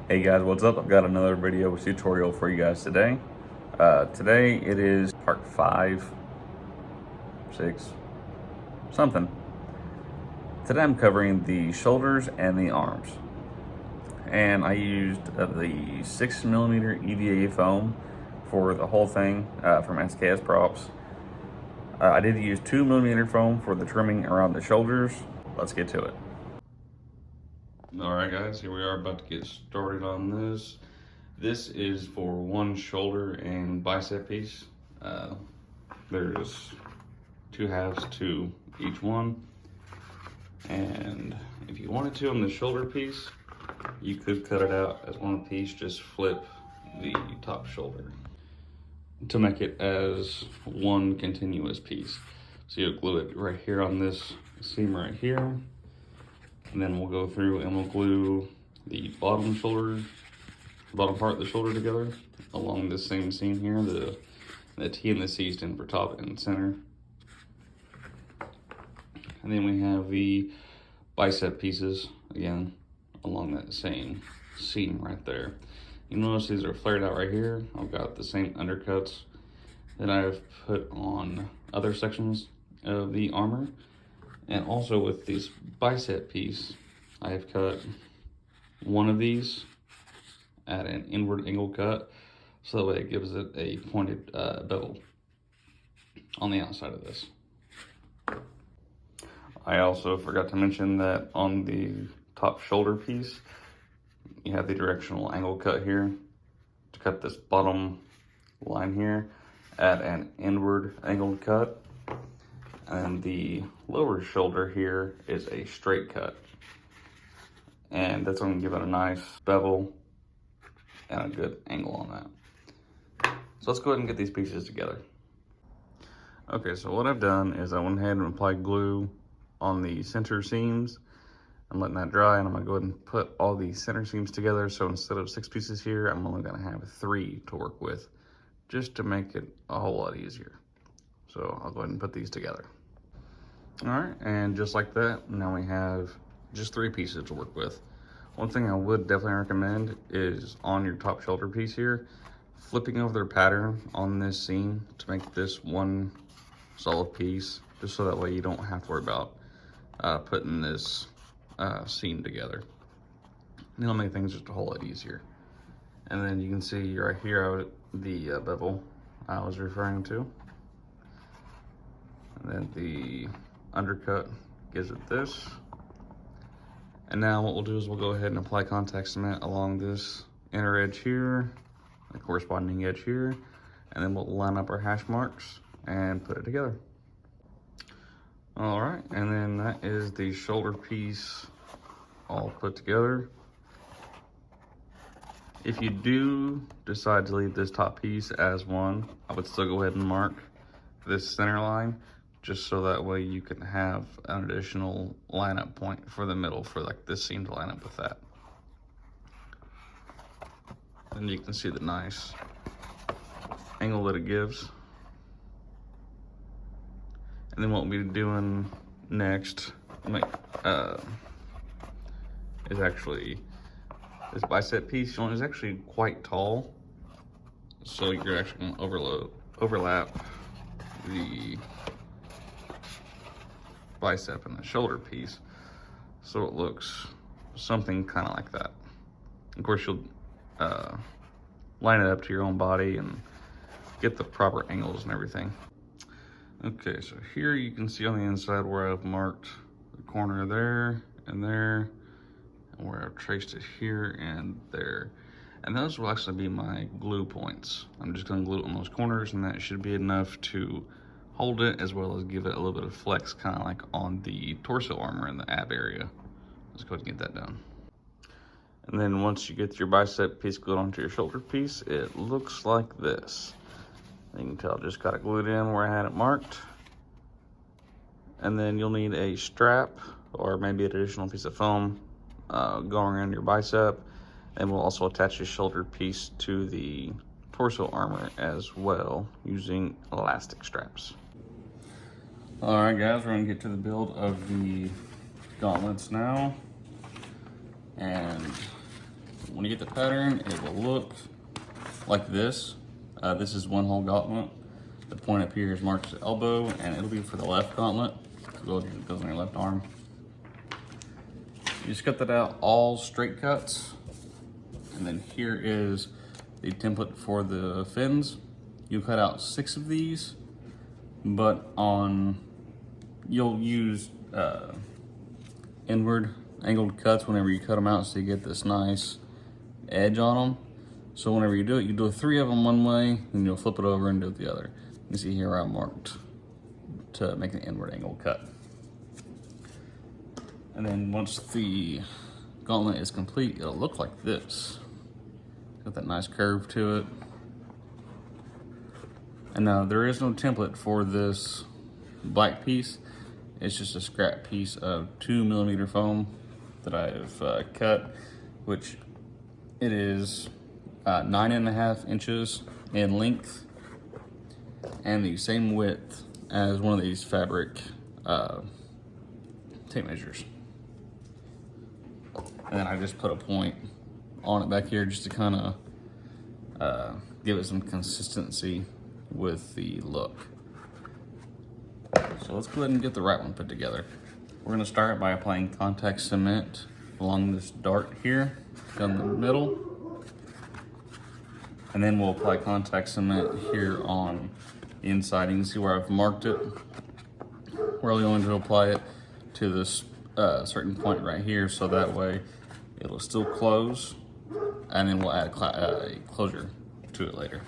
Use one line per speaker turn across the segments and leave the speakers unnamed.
Hey guys, what's up? I've got another video tutorial for you guys today. Today it is part 5, 6, something. Today I'm covering the shoulders and the arms. And I used the 6mm EVA foam for the whole thing from SKS Props. I did use 2mm foam for the trimming around the shoulders. Let's get to it. Alright guys, here we are about to get started on this. This is for one shoulder and bicep piece. There's 2 halves to each one. And if you wanted to on the shoulder piece, you could cut it out as one piece, just flip the top shoulder to make it as one continuous piece. So you'll glue it right here on this seam right here. And then we'll go through and we'll glue the bottom part of the shoulder together along this same seam here. The T and the C stand for top and center. And then we have the bicep pieces, again, along that same seam right there. You notice these are flared out right here. I've got the same undercuts that I've put on other sections of the armor. And also with this bicep piece, I have cut one of these at an inward angle cut, so that way it gives it a pointed bevel on the outside of this. I also forgot to mention that on the top shoulder piece, you have the directional angle cut here to cut this bottom line here at an inward angled cut. And the lower shoulder here is a straight cut. And that's going to give it a nice bevel and a good angle on that. So let's go ahead and get these pieces together. Okay, so what I've done is I went ahead and applied glue on the center seams. I'm letting that dry, and I'm going to go ahead and put all the center seams together. So instead of 6 pieces here, I'm only going to have 3 to work with, just to make it a whole lot easier. So I'll go ahead and put these together. All right, and just like that, now we have just 3 pieces to work with. One thing I would definitely recommend is on your top shoulder piece here, flipping over their pattern on this seam to make this one solid piece, just so that way you don't have to worry about putting this seam together. And it'll make things just a whole lot easier. And then you can see right here the bevel I was referring to. And then the undercut gives it this. And now what we'll do is we'll go ahead and apply contact cement along this inner edge here, the corresponding edge here, and then we'll line up our hash marks and put it together. All right, and then that is the shoulder piece all put together. If you do decide to leave this top piece as one, I would still go ahead and mark this center line, just so that way you can have an additional lineup point for the middle, for like this seam to line up with that. And you can see the nice angle that it gives. And then what we'll be doing next is actually this bicep piece. Is actually quite tall, so you're actually going to overlap the bicep and the shoulder piece, so it looks something kind of like that. Of course, you'll line it up to your own body and get the proper angles and everything. Okay, so here you can see on the inside where I've marked the corner there, and where I've traced it here and there. And those will actually be my glue points. I'm just going to glue it on those corners, and that should be enough to hold it, as well as give it a little bit of flex, kind of like on the torso armor in the ab area. Let's go ahead and get that done. And then once you get your bicep piece glued onto your shoulder piece, it looks like this. You can tell I just got it glued in where I had it marked. And then you'll need a strap or maybe an additional piece of foam going around your bicep. And we'll also attach the shoulder piece to the torso armor as well, using elastic straps. All right guys, we're gonna get to the build of the gauntlets now. And when you get the pattern, it will look like this. This is one whole gauntlet. The point up here is marked as elbow, and it'll be for the left gauntlet. So it goes on your left arm. You just cut that out, all straight cuts. And then here is the template for the fins. You cut out 6 of these, but you'll use inward angled cuts whenever you cut them out, so you get this nice edge on them. So whenever you do 3 of them one way, and you'll flip it over and do it the other. You see here I marked to make an inward angled cut. And then once the gauntlet is complete, it'll look like this. Got that nice curve to it. And now there is no template for this black piece. It's just a scrap piece of 2mm foam that I've cut, which it is 9.5 inches in length and the same width as one of these fabric tape measures. And then I just put a point on it back here just to kind of give it some consistency with the look. So let's go ahead and get the right one put together. We're gonna start by applying contact cement along this dart here, down the middle. And then we'll apply contact cement here on the inside. You can see where I've marked it. We're only going to apply it to this certain point right here, so that way it'll still close, and then we'll add a closure to it later.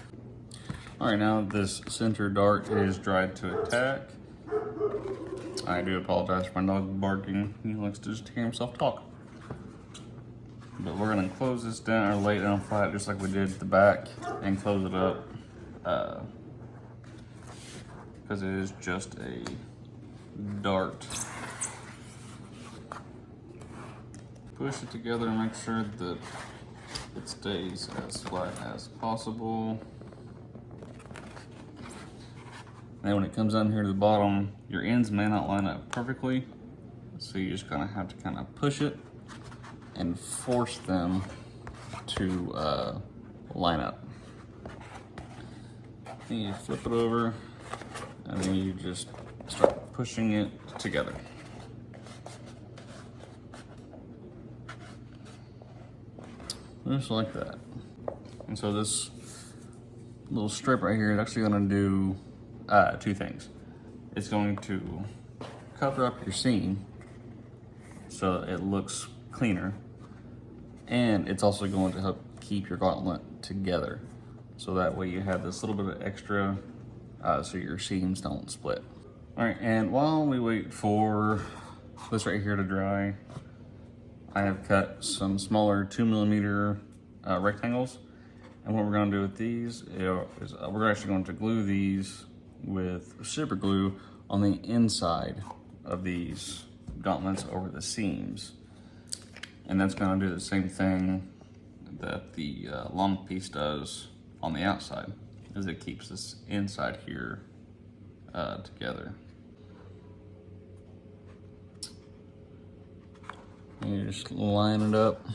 All right, now this center dart is dried to attack. I do apologize for my dog barking. He likes to just hear himself talk. But we're gonna close this down, or lay it down flat just like we did the back, and close it up, because it is just a dart. Push it together and make sure that it stays as flat as possible. Then when it comes down here to the bottom, your ends may not line up perfectly, so you're just gonna have to kind of push it and force them to line up. Then you flip it over, and then you just start pushing it together. Just like that. And so this little strip right here is actually gonna do 2 things. It's going to cover up your seam so it looks cleaner, and it's also going to help keep your gauntlet together. So that way you have this little bit of extra so your seams don't split. All right, and while we wait for this right here to dry, I have cut some smaller 2mm rectangles. And what we're gonna do with these is we're actually going to glue these with super glue on the inside of these gauntlets over the seams. And that's gonna do the same thing that the long piece does on the outside, as it keeps this inside here together. And you just line it up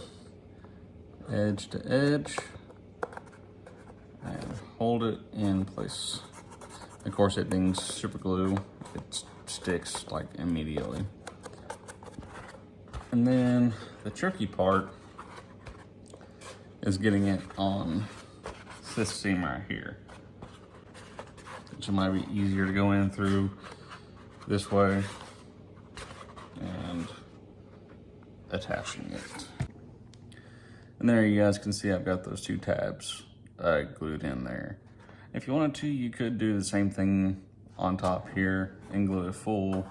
edge to edge and hold it in place. Of course, it being super glue, it sticks like immediately. And then the tricky part is getting it on this seam right here, which might be easier to go in through this way and attaching it. And there you guys can see I've got those 2 tabs glued in there. If you wanted to, you could do the same thing on top here and glue a full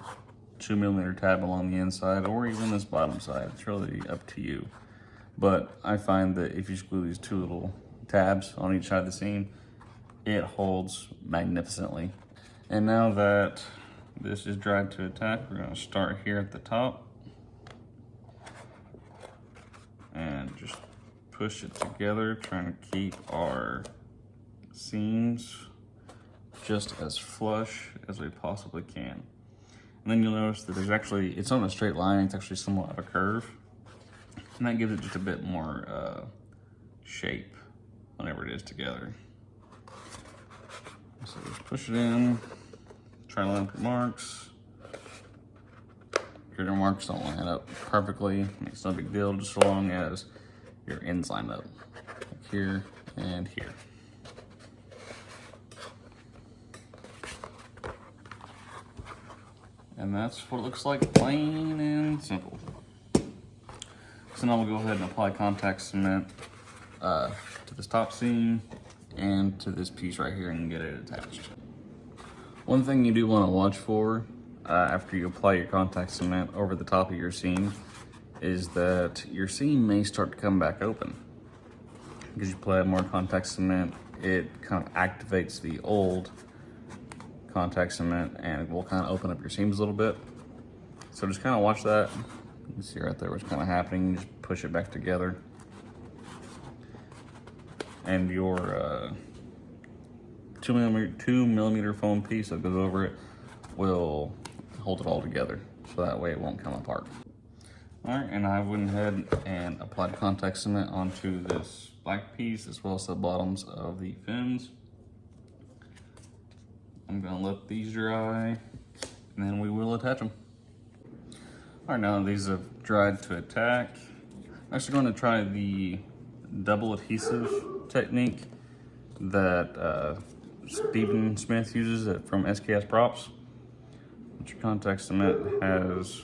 2mm tab along the inside, or even this bottom side. It's really up to you. But I find that if you just glue these 2 little tabs on each side of the seam, it holds magnificently. And now that this is dried to attack, we're gonna start here at the top and just push it together, trying to keep our seams just as flush as we possibly can. And then you'll notice that there's actually, it's not a straight line, it's actually somewhat of a curve. And that gives it just a bit more shape whenever it is together. So just push it in, try to line up your marks. If your marks don't line up perfectly, it's no big deal, just so long as your ends line up, like here and here. And that's what it looks like, plain and simple. So now we'll go ahead and apply contact cement to this top seam and to this piece right here and get it attached. One thing you do want to watch for after you apply your contact cement over the top of your seam is that your seam may start to come back open. Because you apply more contact cement, it kind of activates the old contact cement and it will kind of open up your seams a little bit. So just kind of watch that. You can see right there what's kind of happening. Just push it back together. And your 2 millimeter foam piece that goes over it will hold it all together. So that way it won't come apart. All right, and I went ahead and applied contact cement onto this black piece as well as the bottoms of the fins. I'm gonna let these dry and then we will attach them. All right, now these have dried to attack. I'm actually going to try the double adhesive technique that Stephen Smith uses from SKS Props. Once your contact cement has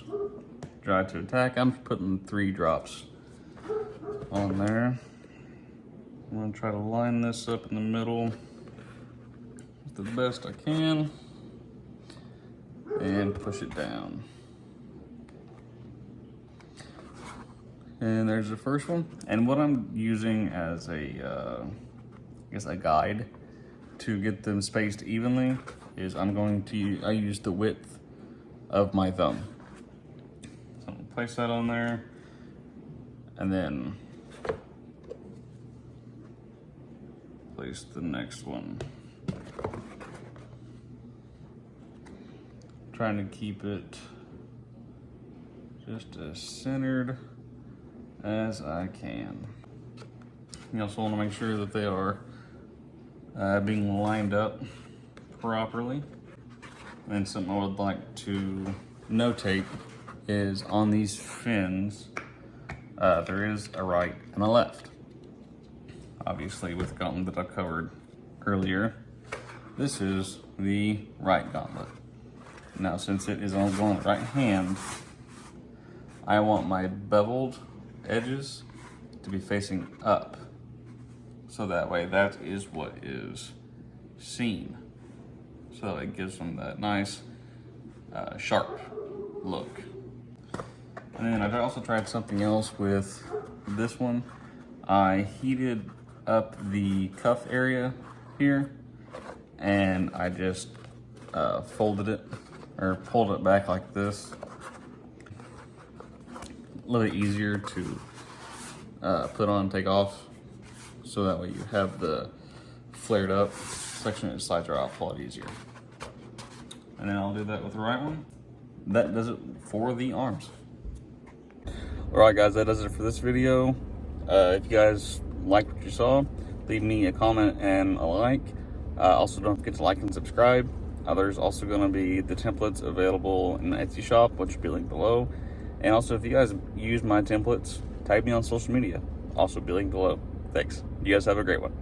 dried to attack, I'm putting 3 drops on there. I'm going to try to line this up in the middle the best I can and push it down. And there's the first one. And what I'm using as a, I guess a guide to get them spaced evenly is I use the width of my thumb. So I'm gonna place that on there and then place the next one. Trying to keep it just as centered as I can. You also want to make sure that they are being lined up properly. And something I would like to notate is on these fins, there is a right and a left. Obviously with the gauntlet that I covered earlier, this is the right gauntlet. Now since it is on the right hand, I want my beveled edges to be facing up. So that way that is what is seen. So it gives them that nice sharp look. And then I've also tried something else with this one. I heated up the cuff area here and I just folded it or pulled it back like this. A little bit easier to put on and take off, so that way you have the flared up section that slides right off a lot easier. And then I'll do that with the right one. That does it for the arms. All right guys, that does it for this video. If you guys liked what you saw, leave me a comment and a like. Also don't forget to like and subscribe. There's also going to be the templates available in the Etsy shop, which will be linked below. And also, if you guys use my templates, tag me on social media. Also be linked below. Thanks. You guys have a great one.